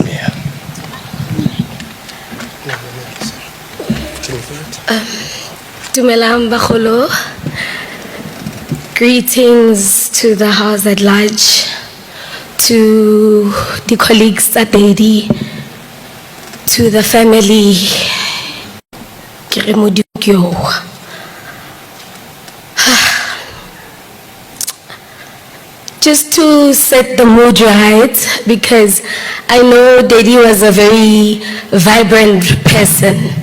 Yeah. Dumelang bagolo. Greetings to the house at large, to the colleagues at Daddy, to the family. Ke re Modikyo. Just to set the mood right, because I know Daddy was a very vibrant person,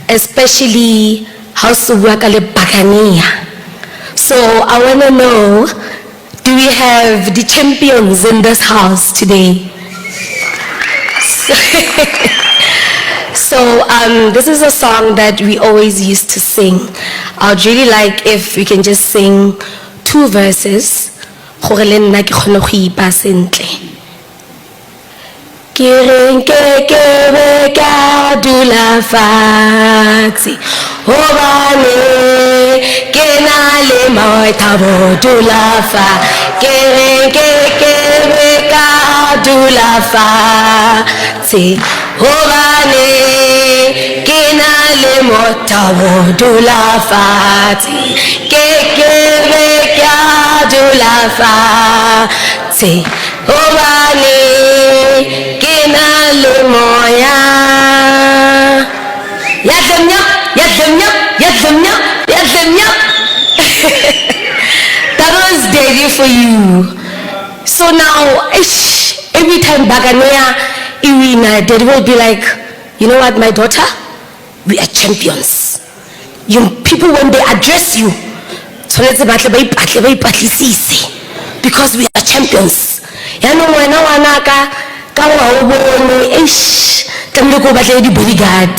especially how Subuakale Bakania. So I want to know, do we have the champions in this house today? So this is a song that we always used to sing. I'd really like if we can just sing 2 verses. Gore le nna ke kgone go ipa sentle. Ke reng ke be ka dula fatshe hobane ke na le maithabo dula fa. Ke reng ke be ka dula fatshe hobane ke na le maithabo dula fatshe. Ke be ka dula fatshe hobane ke na le moya. Yademnya. That was Daddy for you. So now, every time Bagania Irina, Daddy will be like, you know what, my daughter? We are champions. You people, when they address you, because we are champions. Bodyguard.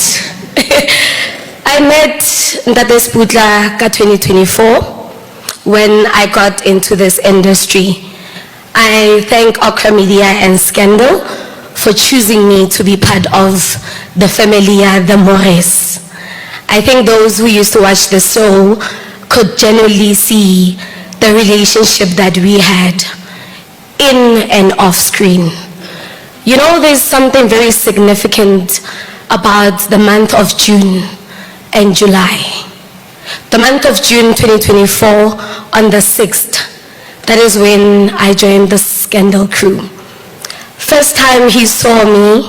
I met Ntate Sputla ka 2024 when I got into this industry. I thank Okra Media and Scandal for choosing me to be part of the Familia the Mores. I think those who used to watch the show could genuinely see the relationship that we had in and off screen. You know, there's something very significant about the month of June and July. The month of June 2024, on the 6th, that is when I joined the Scandal crew. First time he saw me,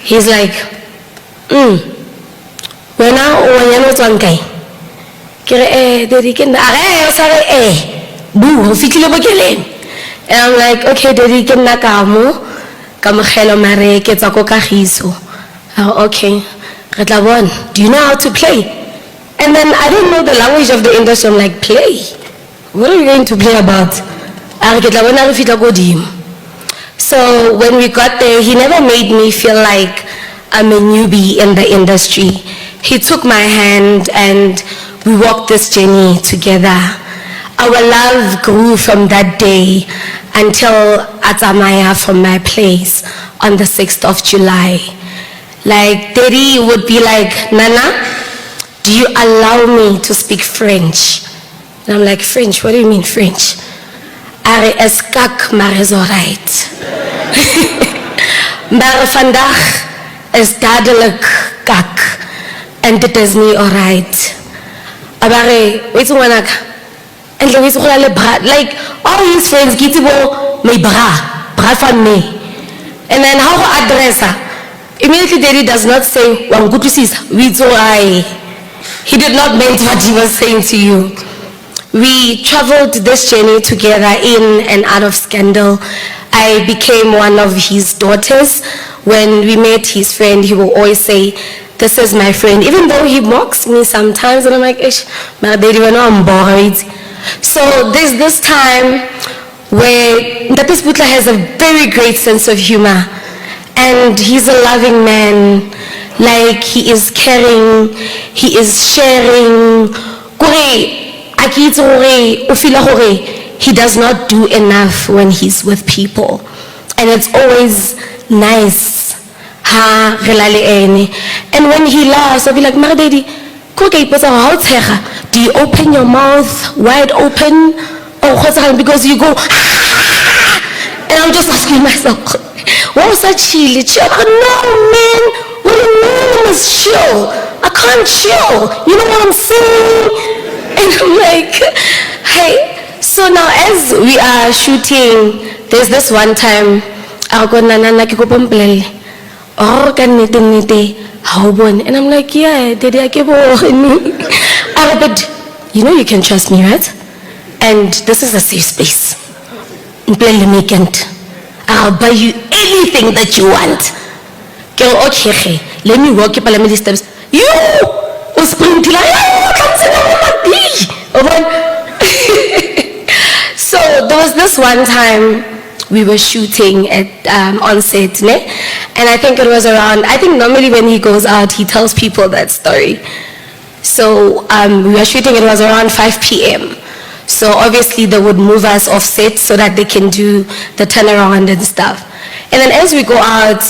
he's like, when I and I'm like, okay, Daddy, okay, do you know how to play? And then I don't know the language of the industry. I'm like, play? What are you going to play about? So when we got there, he never made me feel like I'm a newbie in the industry. He took my hand and we walked this journey together. Our love grew from that day until Atamaya from my place on the 6th of July. Like, Daddy would be like, Nana, do you allow me to speak French? And I'm like, French? What do you mean French? Are eskak maar is alright. Maar vandaag is dadelijk kak. En dit is niet alright. Abare, weet je wat ik? En dan weet je wat bra. Like, all his friends get my bra van me. And then how address her? Immediately Daddy does not say, well, good to see you. He did not mean what he was saying to you. We traveled this journey together in and out of Scandal. I became one of his daughters. When we met his friend, he will always say, this is my friend, even though he mocks me sometimes, and I'm like, my Daddy, I'm bored. So there's this time where Ntate Sputla has a very great sense of humor, and he's a loving man. Like, he is caring, he is sharing. He does not do enough when he's with people, and it's always nice. And when he laughs, I'll be like, Mara Daddy, do you open your mouth wide open? Or because you go, I'm just asking myself, what was that chill? No, man. What do you mean I must chill? I can't chill. You know what I'm saying? And I'm like, hey. So now as we are shooting, there's this one time, ako ko nana ke kopa mpolelle. Oh, ka nnete ha o bone. And I'm like, yeah, daddy, I ke bone. But you know you can trust me, right? And this is a safe space. Mpolelle weekend. I'll buy you anything that you want. Okay, let me walk you parliament steps. You spring till So there was this one time we were shooting at on set, ne? And I think it was around, I think normally when he goes out he tells people that story. So we were shooting, it was around 5 p.m. So obviously they would move us off set so that they can do the turnaround and stuff. And then as we go out,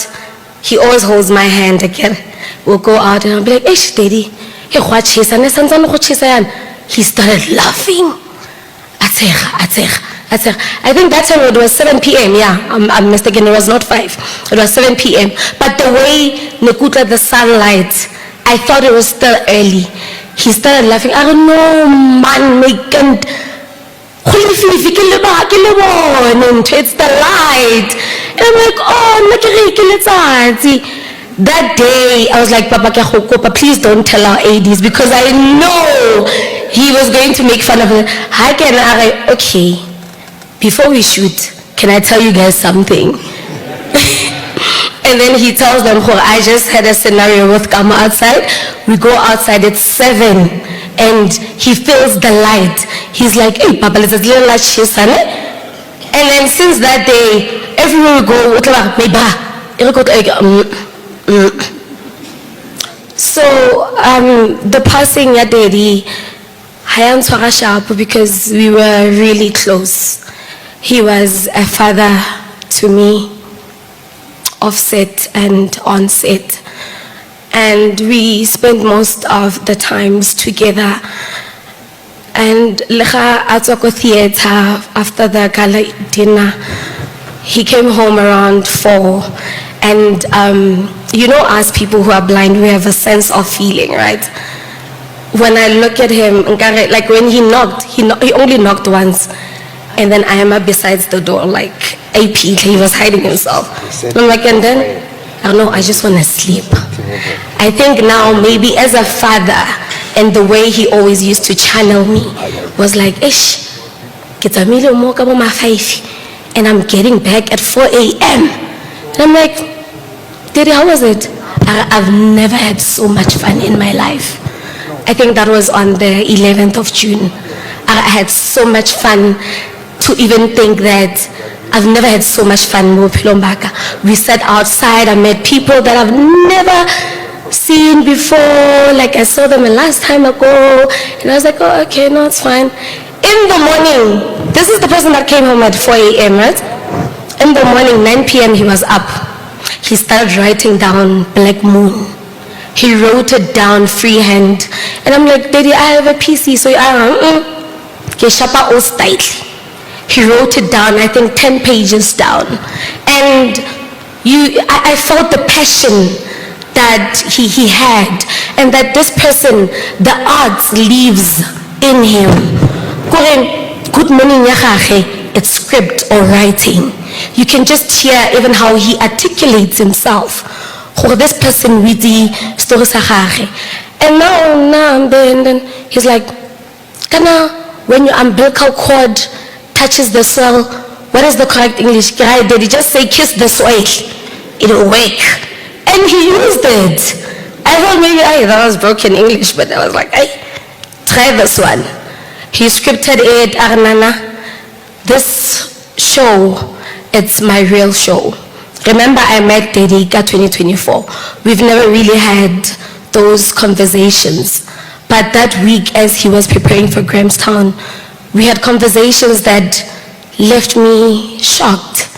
he always holds my hand again. We'll go out and I'll be like, "Hey, daddy, he started laughing. I think that time it was 7 p.m. Yeah, I'm mistaken. It was not 5. It was 7 p.m. But the way Nekutla, the sunlight, I thought it was still early. He started laughing. I don't know, man, it's the light. And I'm like, oh, that day, I was like, Papa, please don't tell our ADs because I know he was going to make fun of it. Okay, before we shoot, can I tell you guys something? And then he tells them, I just had a scenario with Kama outside. We go outside, it's 7, and he feels the light. He's like, hey, Papa, let's little light. And then since that day, everywhere we go, so the passing ya daddy, I am sharp because we were really close. He was a father to me, off set and on set. And we spent most of the times together. And Lecha Atsoko Theatre, after the gala dinner, he came home around 4. And you know, us people who are blind, we have a sense of feeling, right? When I look at him, like when he knocked, he only knocked once. And then I am up besides the door, like AP, he was hiding himself. And I'm like, and then, I don't know, I just want to sleep. I think now maybe as a father, and the way he always used to channel me was like, ish, get a million more come on my 5, and I'm getting back at 4 a.m. And I'm like, Daddy, how was it? I've never had so much fun in my life. I think that was on the 11th of June. I had so much fun to even think that I've never had so much fun with Pilombaka. We sat outside, I met people that I've never seen before. Like I saw them the last time ago, and I was like, oh, okay, no, it's fine. In the morning, this is the person that came home at 4 a.m., right? In the morning, 9 p.m., he was up. He started writing down Black Moon. He wrote it down freehand. And I'm like, Daddy, I have a PC, so he wrote it down, I think 10 pages down. And I felt the passion that he had, and that this person, the arts lives in him. Good morning, it's script or writing. You can just hear even how he articulates himself. This person with the story. And now and then he's like, Kana, when your umbilical cord touches the soil, what is the correct English? Did he just say kiss the soil? It'll work. And he used it. I thought maybe that was broken English, but I was like, try this one. He scripted it, Arnana. This show, it's my real show. Remember, I met Dedika 2024. We've never really had those conversations. But that week, as he was preparing for Grahamstown, we had conversations that left me shocked.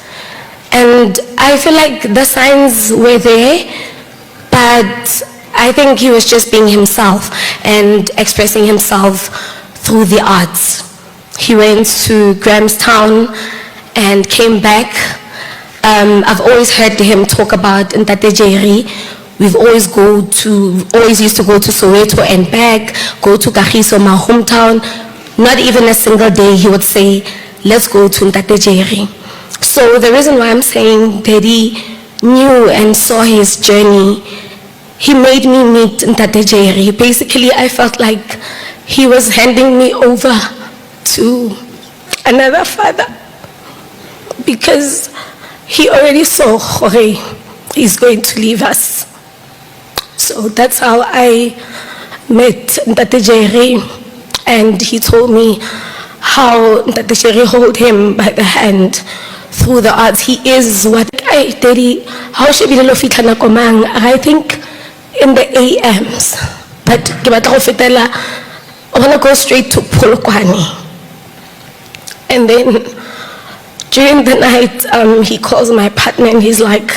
And I feel like the signs were there, but I think he was just being himself and expressing himself through the arts. He went to Grahamstown and came back I've always heard him talk about Ntate Jerry. We've always used to go to Soweto and back, go to Kagiso, my hometown. Not even a single day he would say, let's go to Ntate Jerry. So the reason why I'm saying Daddy knew and saw his journey, he made me meet Ntate Jerry. Basically, I felt like he was handing me over to another father because he already saw Jorge, he's going to leave us. So that's how I met Ntate Jerry, and he told me how Ntate Jerry hold him by the hand through the arts. He is what I Daddy, how should be the komang? I think in the AMs, but I want to go straight to Polokwane. And then during the night, he calls my partner and he's like,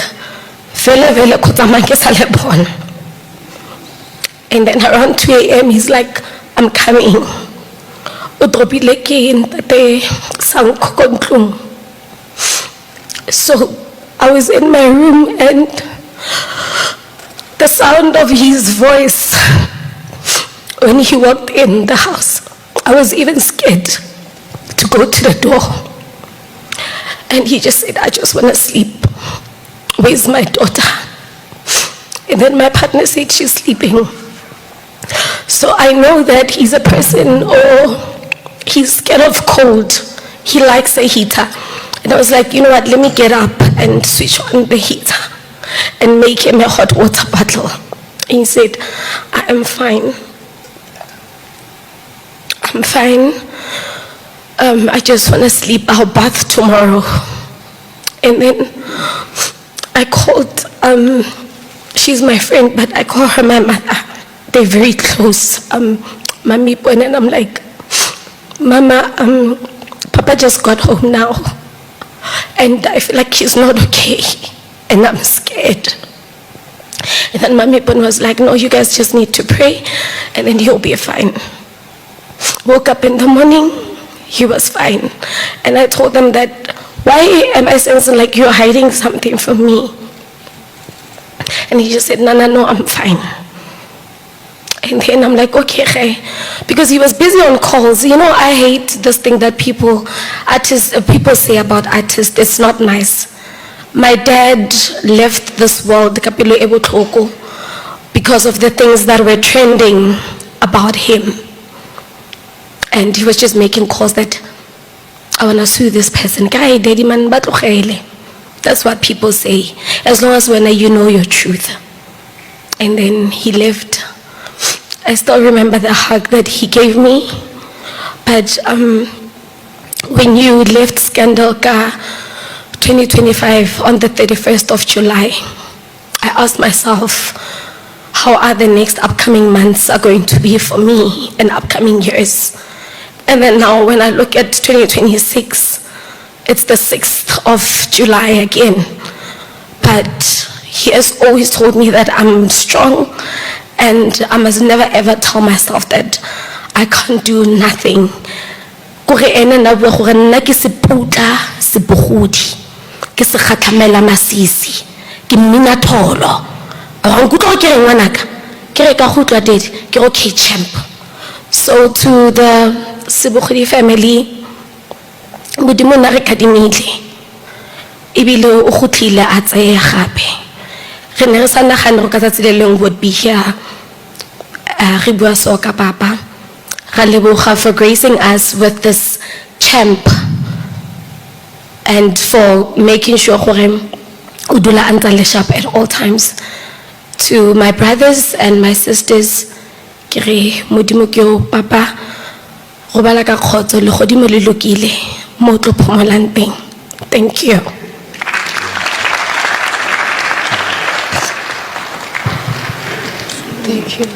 and then around 2 a.m. he's like, I'm coming. So I was in my room and the sound of his voice when he walked in the house, I was even scared to go to the door. And he just said, I just want to sleep. Where's my daughter? And then my partner said, she's sleeping. So I know that he's a person, or he's scared of cold. He likes a heater. And I was like, you know what, let me get up and switch on the heater and make him a hot water bottle. And he said, I am fine. I'm fine. I just want to sleep. I'll bath tomorrow. And then I called, she's my friend, but I call her my mother. They're very close. Mommy, and I'm like, Mama, Papa just got home now. And I feel like he's not okay. And I'm scared. And then Mommy was like, no, you guys just need to pray. And then he'll be fine. Woke up in the morning, he was fine. And I told them that, why am I sensing like you're hiding something from me? And he just said, no, I'm fine. And then I'm like, okay. Because he was busy on calls. You know, I hate this thing that people say about artists. It's not nice. My dad left this world, Kapilo Ebutoko, because of the things that were trending about him. And he was just making calls that, I want to sue this person. That's what people say. As long as when you know your truth. And then he left. I still remember the hug that he gave me. But when you left Skandalka 2025 on the 31st of July, I asked myself, how are the next upcoming months are going to be for me and upcoming years? And then now when I look at 2026, it's the 6th of July again. But he has always told me that I'm strong, and I must never ever tell myself that I can't do nothing. So to the Sebokgodi family, Modimo na re kadimile ebile o gotlile a tsaya gape. Re ne re sa nagana go ka tsatsi le leng would be here. Re bua so ka papa. Ra leboga for gracing us with this champ and for making sure gore o dula a ntse le sharp at all times. To my brothers and my sisters, ke re Modimo ke o papa go bala ka khotso le godimo le lokile mo tlo phomolang teng. Thank you. Thank you.